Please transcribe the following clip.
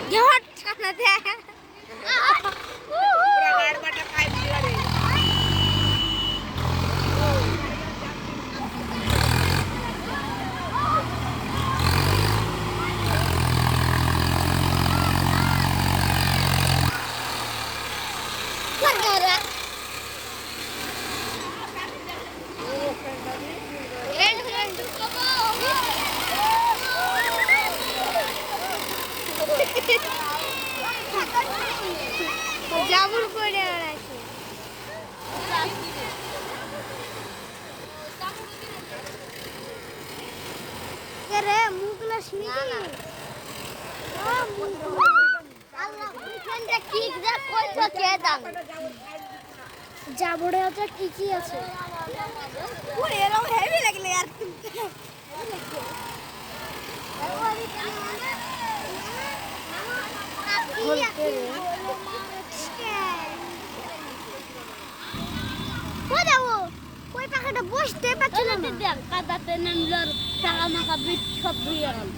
घेवट ना ते गाड म्हटलं काय बिघाड आहे. জাবুর করে আছে রে মুগলা শুনি জাবুরে আছে কি কি আছে এরকম হেভি লাগলে আর ওই পাখাটা বসতে পারছিল না কাদাতে নামলো টাকা মাখা বিট সব ধুয়ে গেল